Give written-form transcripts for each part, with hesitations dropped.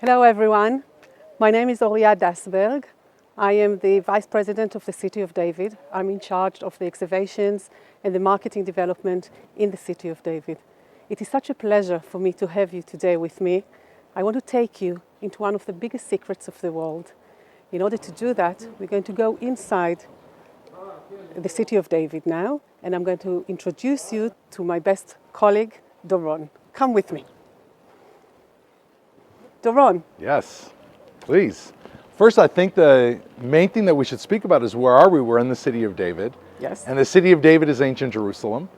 Hello everyone, my name is Dasberg. I am the Vice President of the City of David. I'm in charge of the excavations and the marketing development in the City of David. It is such a pleasure for me to have you today with me. I want to take you into one of the biggest secrets of the world. In order to do that, we're going to go inside the City of David now, and I'm going to introduce you to my best colleague, Doron. Come with me. Doron. Yes, please. First, I think the main thing that we should speak about is where are we? We're in the City of David. Yes. And the City of David is ancient Jerusalem.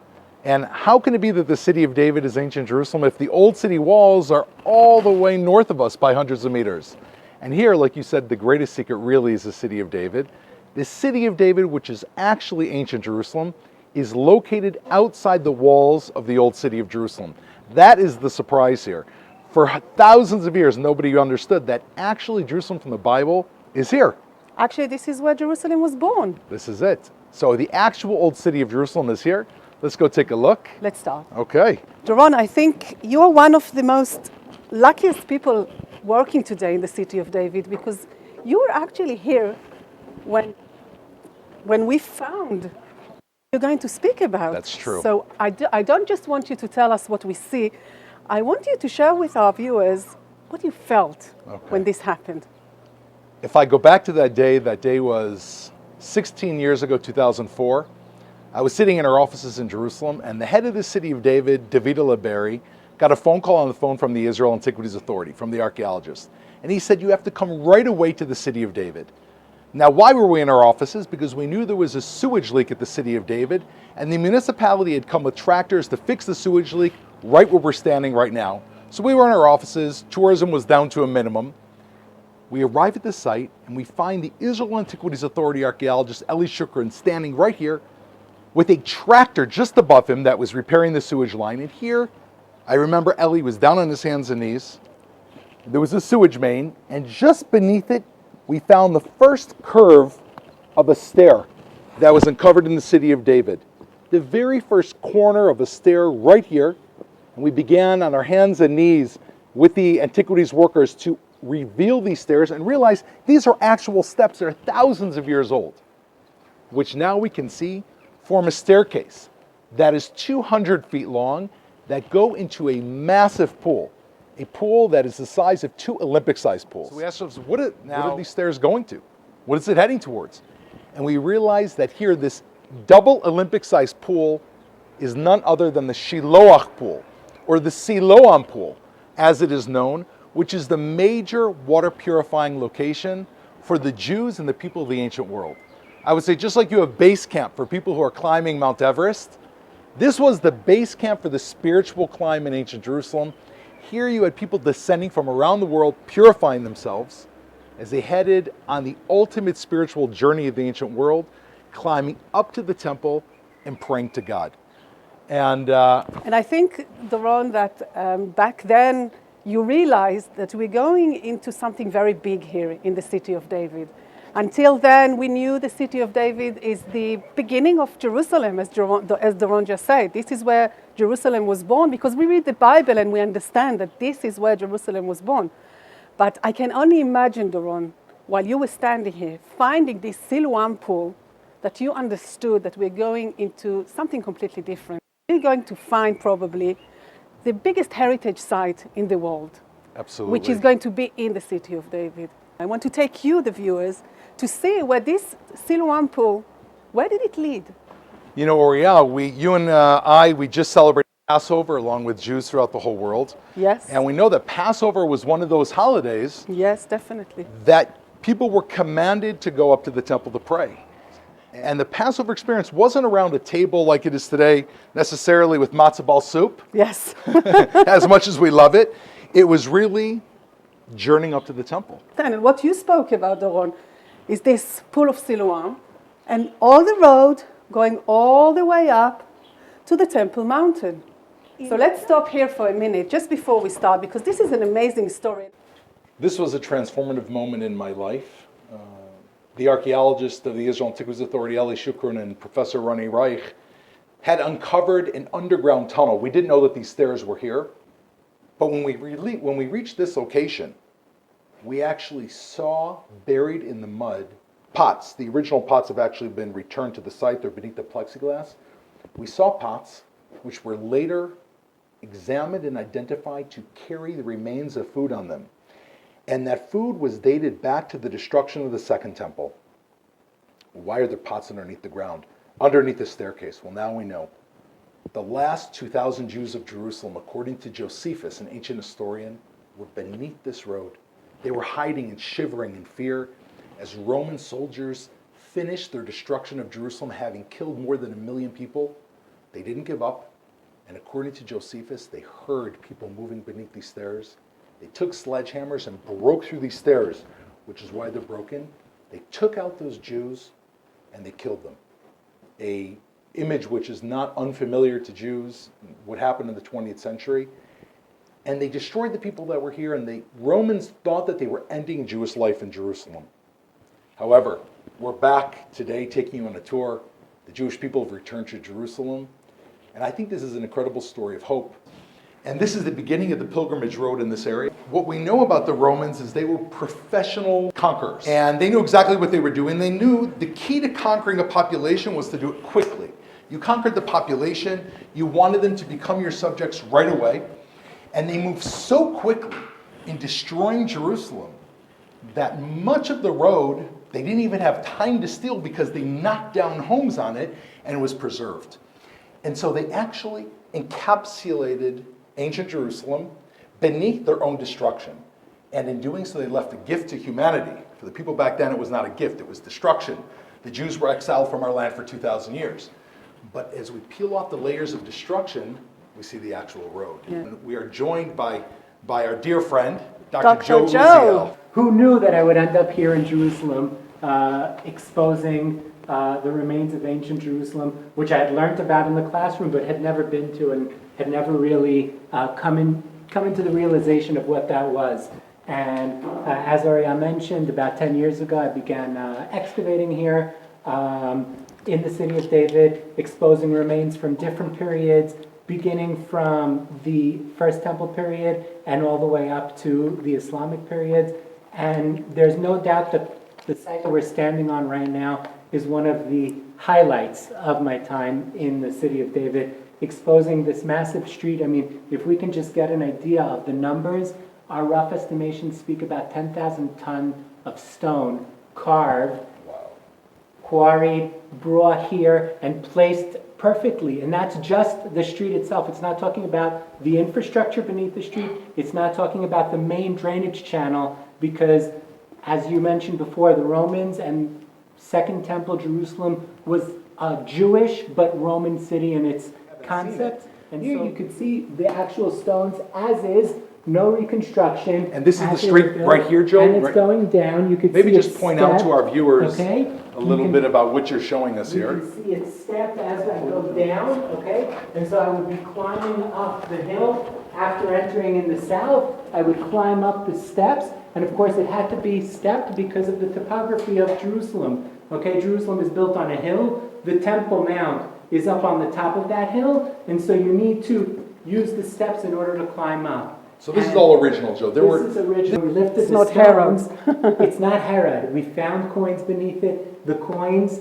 And how can it be that the City of David is ancient Jerusalem if the old city walls are all the way north of us by hundreds of meters? And here, like you said, the greatest secret really is the City of David. The City of David, which is actually ancient Jerusalem, is located outside the walls of the old city of Jerusalem. That is the surprise here. For thousands of years, nobody understood that actually Jerusalem from the Bible is here. Actually, this is where Jerusalem was born. This is it. So the actual old city of Jerusalem is here. Let's go take a look. Let's start. Okay. Doron, I think you're one of the most luckiest people working today in the City of David because you were actually here when we found you're going to speak about. That's true. So I don't just want you to tell us what we see. I want you to share with our viewers what you felt when this happened. If I go back to that day was 16 years ago, 2004. I was sitting in our offices in Jerusalem, and the head of the City of David, David Leberry, got a phone call on the phone from the Israel Antiquities Authority, from the archaeologist. And he said, you have to come right away to the City of David. Now, why were we in our offices? Because we knew there was a sewage leak at the City of David, and the municipality had come with tractors to fix the sewage leak right where we're standing right now. So we were in our offices, tourism was down to a minimum. We arrive at the site, and we find the Israel Antiquities Authority archaeologist, Eli Shukran, standing right here with a tractor just above him that was repairing the sewage line. And here, I remember Eli was down on his hands and knees. There was a sewage main, and just beneath it, we found the first curve of a stair that was uncovered in the City of David. The very first corner of a stair right here, and we began on our hands and knees with the antiquities workers to reveal these stairs and realize these are actual steps that are thousands of years old, which now we can see form a staircase that is 200 feet long that go into a massive pool, a pool that is the size of 2 Olympic-sized pools. So we asked ourselves, what are these stairs going to? What is it heading towards? And we realized that here, this double Olympic-sized pool is none other than the Shiloach pool, or the Siloam pool, as it is known, which is the major water purifying location for the Jews and the people of the ancient world. I would say just like you have base camp for people who are climbing Mount Everest, this was the base camp for the spiritual climb in ancient Jerusalem. Here you had people descending from around the world, purifying themselves as they headed on the ultimate spiritual journey of the ancient world, climbing up to the temple and praying to God. And I think, Doron, that back then you realized that we're going into something very big here in the City of David. Until then, we knew the City of David is the beginning of Jerusalem, as Doron just said. This is where Jerusalem was born, because we read the Bible and we understand that this is where Jerusalem was born. But I can only imagine, Doron, while you were standing here, finding this Siloam pool, that you understood that we're going into something completely different. We're going to find probably the biggest heritage site in the world. Absolutely. Which is going to be in the City of David. I want to take you, the viewers, to see where this Siloam pool, where did it lead? You know, Oriel, you and I just celebrated Passover along with Jews throughout the whole world. Yes. And we know that Passover was one of those holidays. Yes, definitely. That people were commanded to go up to the temple to pray. And the Passover experience wasn't around a table like it is today, necessarily with matzo ball soup. Yes. As much as we love it, it was really journeying up to the temple. And what you spoke about, Doron, is this pool of Siloam, and all the road going all the way up to the Temple Mountain. So let's stop here for a minute, just before we start, because this is an amazing story. This was a transformative moment in my life. The archaeologist of the Israel Antiquities Authority, Eli Shukran, and Professor Ronnie Reich had uncovered an underground tunnel. We didn't know that these stairs were here, but when we reached this location, we actually saw buried in the mud pots. The original pots have actually been returned to the site. They're beneath the plexiglass. We saw pots which were later examined and identified to carry the remains of food on them. And that food was dated back to the destruction of the Second Temple. Why are there pots underneath the ground, underneath the staircase? Well, now we know. The last 2,000 Jews of Jerusalem, according to Josephus, an ancient historian, were beneath this road. They were hiding and shivering in fear as Roman soldiers finished their destruction of Jerusalem, having killed more than 1 million people. They didn't give up. And according to Josephus, they heard people moving beneath these stairs. They took sledgehammers and broke through these stairs, which is why they're broken. They took out those Jews and they killed them. A image which is not unfamiliar to Jews, what happened in the 20th century. And they destroyed the people that were here, and the Romans thought that they were ending Jewish life in Jerusalem. However, we're back today taking you on a tour. The Jewish people have returned to Jerusalem. And I think this is an incredible story of hope. And this is the beginning of the pilgrimage road in this area. What we know about the Romans is they were professional conquerors. And they knew exactly what they were doing. They knew the key to conquering a population was to do it quickly. You conquered the population, you wanted them to become your subjects right away. And they moved so quickly in destroying Jerusalem that much of the road they didn't even have time to steal because they knocked down homes on it and it was preserved. And so they actually encapsulated ancient Jerusalem beneath their own destruction. And in doing so, they left a gift to humanity. For the people back then, it was not a gift, it was destruction. The Jews were exiled from our land for 2,000 years. But as we peel off the layers of destruction, we see the actual road. Yeah. And we are joined by our dear friend, Dr. Joe Uziel. Who knew that I would end up here in Jerusalem exposing the remains of ancient Jerusalem, which I had learned about in the classroom but had never been to and had never really come into the realization of what that was. And as Ariel mentioned, about 10 years ago I began excavating here in the city of David, exposing remains from different periods, beginning from the First Temple period and all the way up to the Islamic periods. And there's no doubt that the site that we're standing on right now is one of the highlights of my time in the city of David, exposing this massive street. I mean, if we can just get an idea of the numbers, our rough estimations speak about 10,000 tons of stone carved, quarried, brought here, and placed perfectly. And that's just the street itself. It's not talking about the infrastructure beneath the street. It's not talking about the main drainage channel, because as you mentioned before, the Romans and Second Temple Jerusalem was a Jewish but Roman city in its concept. And here you could see the actual stones as is, no reconstruction. And this is the street right here, Joe? And it's going down. You could maybe see just point out to our viewers a little bit about what you're showing us here. You can see it stepped as I go down, okay? And so I would be climbing up the hill. After entering in the south, I would climb up the steps. And of course, it had to be stepped because of the topography of Jerusalem. Okay, Jerusalem is built on a hill. The Temple Mount is up on the top of that hill. And so you need to use the steps in order to climb up. So this is all original, Joe. This is original. We lifted the stones. It's not Herod. We found coins beneath it. The coins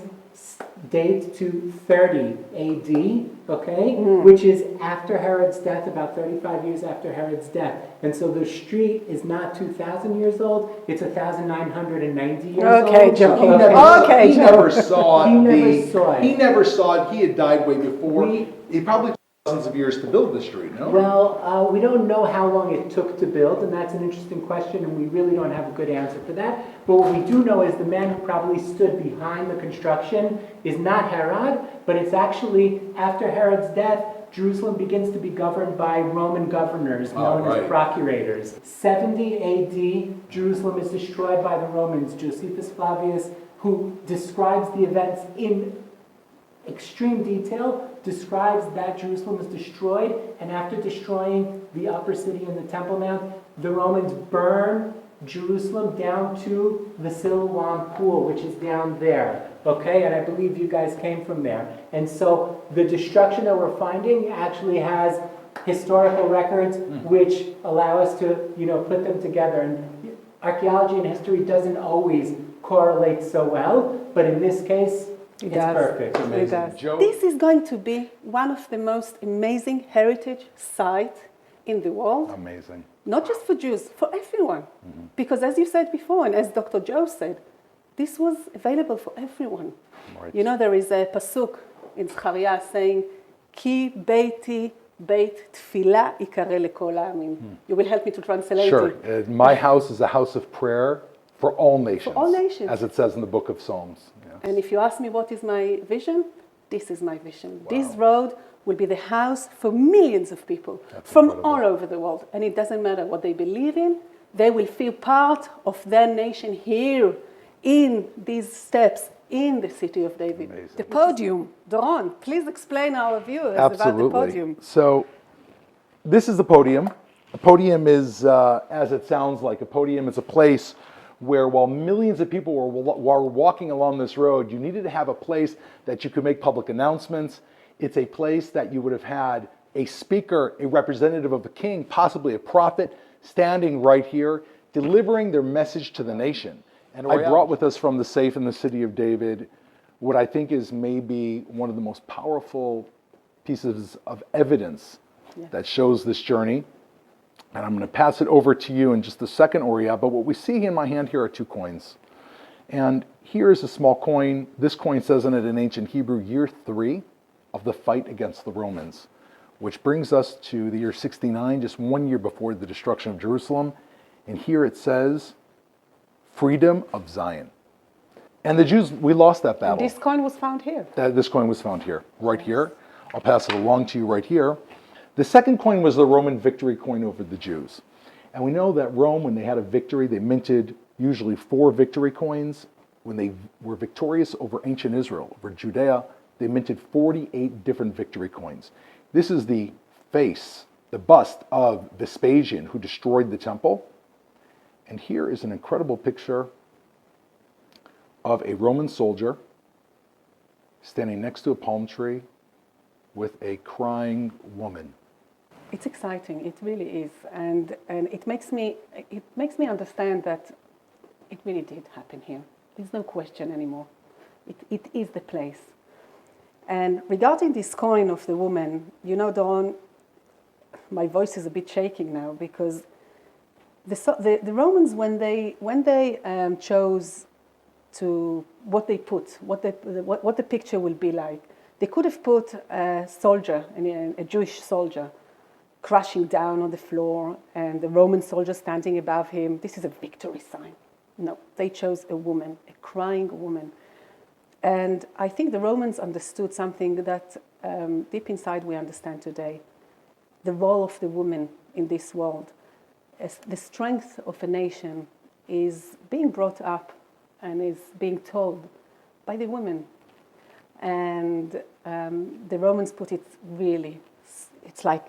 date to 30 AD, okay, which is after Herod's death, about 35 years after Herod's death. And so the street is not 2,000 years old, it's 1,990 years old. Okay, Joe. He never saw it. He never saw it. He had died way before. He probably took thousands of years to build the street, no? Well, we don't know how long it took to build, and that's an interesting question, and we really don't have a good answer for that. But what we do know is the man who probably stood behind the construction is not Herod, but it's actually after Herod's death, Jerusalem begins to be governed by Roman governors known as procurators. 70 AD, Jerusalem is destroyed by the Romans. Josephus Flavius, who describes the events in extreme detail, describes that Jerusalem was destroyed, and after destroying the upper city and the Temple Mount, the Romans burn Jerusalem down to the Siloam pool, which is down there. Okay, and I believe you guys came from there. And so the destruction that we're finding actually has historical records which allow us to, put them together. And archaeology and history doesn't always correlate so well, but in this case, it's perfect. It does. This is going to be one of the most amazing heritage sites in the world. Amazing. Not just for Jews, for everyone. Because as you said before, and as Dr. Joe said, this was available for everyone. Right. There is a pasuk in Zechariah saying, Ki beiti beit tefillah yikare lekol ha'amim. You will help me to translate Sure. it. My house is a house of prayer for all nations. For all nations. As it says in the book of Psalms. Yes. And if you ask me what is my vision, this is my vision. Wow. This road will be the house for millions of people from all over the world. And it doesn't matter what they believe in, they will feel part of their nation here in these steps in the city of David. Amazing. The podium. Doron, please explain our viewers Absolutely. about the podium. So this is the podium. A podium is, as it sounds like, a podium is a place where while millions of people were walking along this road, you needed to have a place that you could make public announcements. It's a place that you would have had a speaker, a representative of the king, possibly a prophet, standing right here, delivering their message to the nation. And I brought with us from the safe in the city of David what I think is maybe one of the most powerful pieces of evidence that shows this journey. And I'm going to pass it over to you in just a second, Uriah. But what we see in my hand here are 2 coins. And here is a small coin. This coin says in it in ancient Hebrew, year 3 of the fight against the Romans, which brings us to the year 69, just 1 year before the destruction of Jerusalem. And here it says, freedom of Zion. And the Jews, we lost that battle. And this coin was found here. This coin was found here, right here. I'll pass it along to you right here. The second coin was the Roman victory coin over the Jews. And we know that Rome, when they had a victory, they minted usually 4 victory coins. When they were victorious over ancient Israel, over Judea, they minted 48 different victory coins. This is the face, the bust of Vespasian, who destroyed the temple. And here is an incredible picture of a Roman soldier standing next to a palm tree with a crying woman. It's exciting, it really is. And it makes me understand that it really did happen here. There's no question anymore. It is the place. And regarding this coin of the woman, Doron, my voice is a bit shaking now because the Romans, when they chose to what they put, what the picture will be like, they could have put a soldier, a Jewish soldier, crashing down on the floor, and the Roman soldier standing above him. This is a victory sign. No, they chose a woman, a crying woman. And I think the Romans understood something that deep inside we understand today. The role of the woman in this world. As the strength of a nation is being brought up and is being told by the women. And the Romans put it really, it's like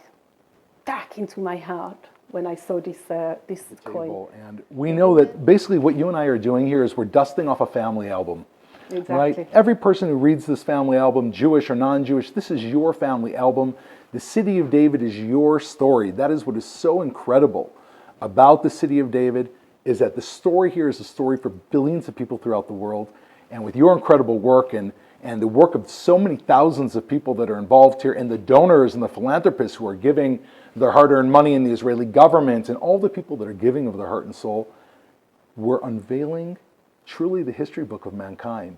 back into my heart when I saw this coin. And we know that basically what you and I are doing here is we're dusting off a family album. Exactly. Right? Every person who reads this family album, Jewish or non-Jewish, this is your family album. The city of David is your story. That is what is so incredible about the city of David, is that the story here is a story for billions of people throughout the world. And with your incredible work and the work of so many thousands of people that are involved here, and the donors and the philanthropists who are giving their hard-earned money in the Israeli government, and all the people that are giving of their heart and soul, we're unveiling truly the history book of mankind.